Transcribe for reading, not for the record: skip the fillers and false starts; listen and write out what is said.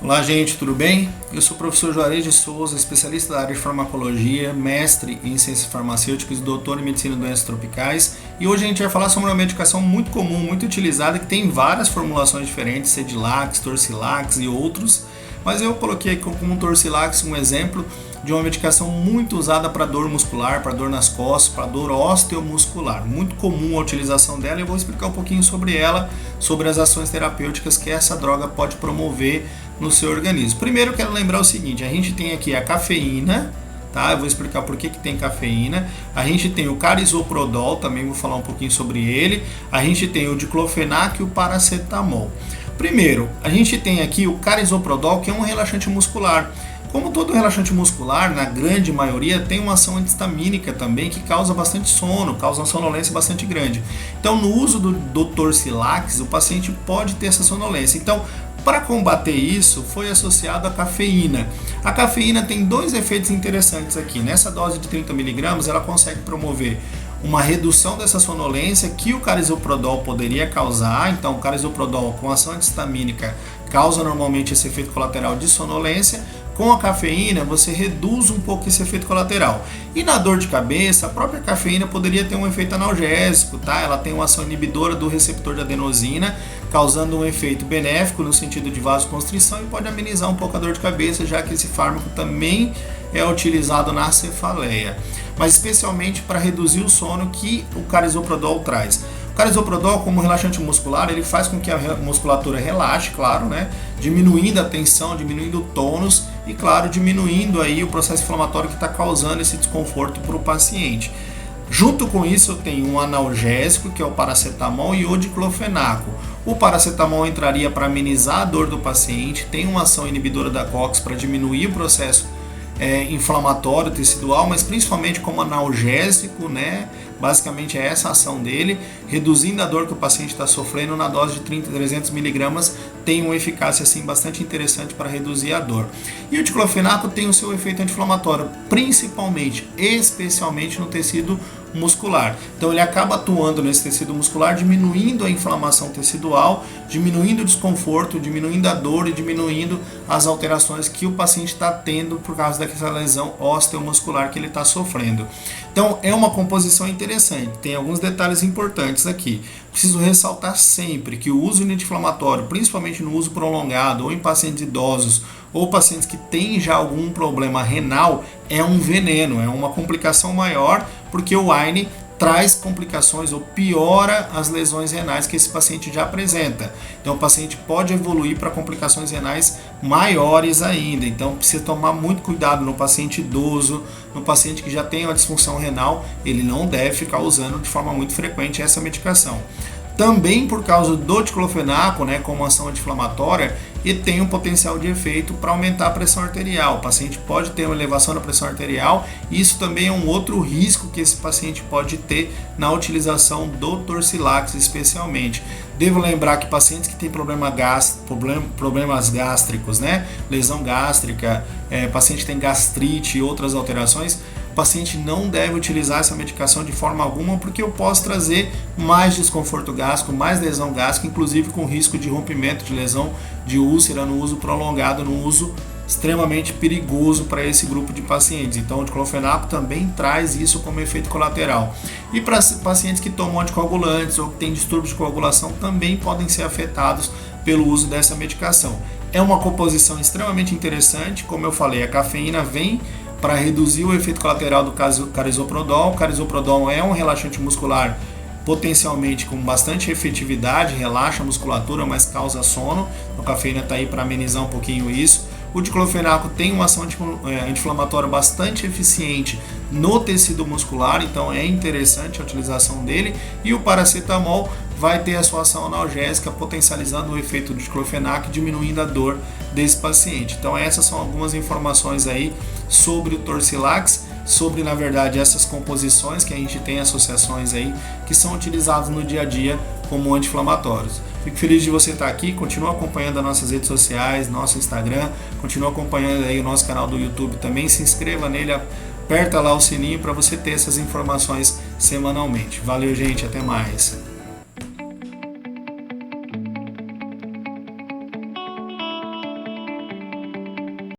Olá, gente, tudo bem? Eu sou o professor Juarez de Souza, especialista da área de farmacologia, mestre em ciências farmacêuticas e doutor em medicina de doenças tropicais. E hoje a gente vai falar sobre uma medicação muito comum, muito utilizada, que tem várias formulações diferentes, Sedilax, Torcilax e outros. Mas eu coloquei aqui como Torcilax um exemplo de uma medicação muito usada para dor muscular, para dor nas costas, para dor osteomuscular. Muito comum a utilização dela e eu vou explicar um pouquinho sobre ela, sobre as ações terapêuticas que essa droga pode promover no seu organismo. Primeiro eu quero lembrar o seguinte, a gente tem aqui a cafeína, tá? Eu vou explicar por que tem cafeína. A gente tem o carisoprodol, também vou falar um pouquinho sobre ele. A gente tem o diclofenac e o paracetamol. Primeiro, a gente tem aqui o carisoprodol, que é um relaxante muscular. Como todo relaxante muscular, na grande maioria, tem uma ação antihistamínica também que causa bastante sono, causa uma sonolência bastante grande. Então, no uso do Torcilax, o paciente pode ter essa sonolência. Então, para combater isso, foi associado a cafeína. A cafeína tem dois efeitos interessantes aqui. Nessa dose de 30 mg, ela consegue promover uma redução dessa sonolência que o carisoprodol poderia causar. Então, o carisoprodol com ação antihistamínica causa normalmente esse efeito colateral de sonolência. Com a cafeína, você reduz um pouco esse efeito colateral. E na dor de cabeça, a própria cafeína poderia ter um efeito analgésico, tá? Ela tem uma ação inibidora do receptor de adenosina, causando um efeito benéfico no sentido de vasoconstrição e pode amenizar um pouco a dor de cabeça, já que esse fármaco também é utilizado na cefaleia, mas especialmente para reduzir o sono que o carisoprodol traz. O carisoprodol, como relaxante muscular, ele faz com que a musculatura relaxe, claro, né? Diminuindo a tensão, diminuindo o tônus e, claro, diminuindo aí o processo inflamatório que está causando esse desconforto para o paciente. Junto com isso, eu tenho um analgésico, que é o paracetamol, e o diclofenaco. O paracetamol entraria para amenizar a dor do paciente, tem uma ação inibidora da COX para diminuir o processo inflamatório tecidual, mas principalmente como analgésico, né? Basicamente é essa a ação dele, reduzindo a dor que o paciente está sofrendo na dose de 300 mg, tem uma eficácia assim bastante interessante para reduzir a dor. E o diclofenaco tem o seu efeito anti-inflamatório, principalmente, especialmente no tecido muscular. Então ele acaba atuando nesse tecido muscular, diminuindo a inflamação tecidual, diminuindo o desconforto, diminuindo a dor e diminuindo as alterações que o paciente está tendo por causa daquela lesão osteomuscular que ele está sofrendo. Então é uma composição interessante, tem alguns detalhes importantes aqui. Preciso ressaltar sempre que o uso anti-inflamatório, principalmente no uso prolongado ou em pacientes idosos ou pacientes que têm já algum problema renal, é um veneno, é uma complicação maior, porque o AINE traz complicações ou piora as lesões renais que esse paciente já apresenta. Então o paciente pode evoluir para complicações renais maiores ainda. Então precisa tomar muito cuidado no paciente idoso, no paciente que já tem uma disfunção renal, ele não deve ficar usando de forma muito frequente essa medicação. Também por causa do diclofenaco, né, como ação anti-inflamatória, e tem um potencial de efeito para aumentar a pressão arterial. O paciente pode ter uma elevação da pressão arterial e isso também é um outro risco que esse paciente pode ter na utilização do Torcilax especialmente. Devo lembrar que pacientes que têm problemas gástricos, né, lesão gástrica, paciente que tem gastrite e outras alterações, o paciente não deve utilizar essa medicação de forma alguma, porque eu posso trazer mais desconforto gástrico, mais lesão gástrica, inclusive com risco de rompimento de lesão de úlcera no uso prolongado, no uso extremamente perigoso para esse grupo de pacientes. Então o diclofenaco também traz isso como efeito colateral. E para pacientes que tomam anticoagulantes ou que têm distúrbios de coagulação também podem ser afetados pelo uso dessa medicação. É uma composição extremamente interessante, como eu falei, a cafeína vem para reduzir o efeito colateral do carisoprodol. O carisoprodol é um relaxante muscular potencialmente com bastante efetividade, relaxa a musculatura, mas causa sono. A cafeína está aí para amenizar um pouquinho isso. O diclofenaco tem uma ação anti-inflamatória bastante eficiente no tecido muscular, então é interessante a utilização dele. E o paracetamol vai ter a sua ação analgésica, potencializando o efeito do diclofenaco e diminuindo a dor desse paciente. Então essas são algumas informações aí sobre o Torcilax, sobre, na verdade, essas composições que a gente tem, associações aí, que são utilizadas no dia a dia como anti-inflamatórios. Fico feliz de você estar aqui, continua acompanhando as nossas redes sociais, nosso Instagram, continua acompanhando aí o nosso canal do YouTube também, se inscreva nele, aperta lá o sininho para você ter essas informações semanalmente. Valeu, gente, até mais!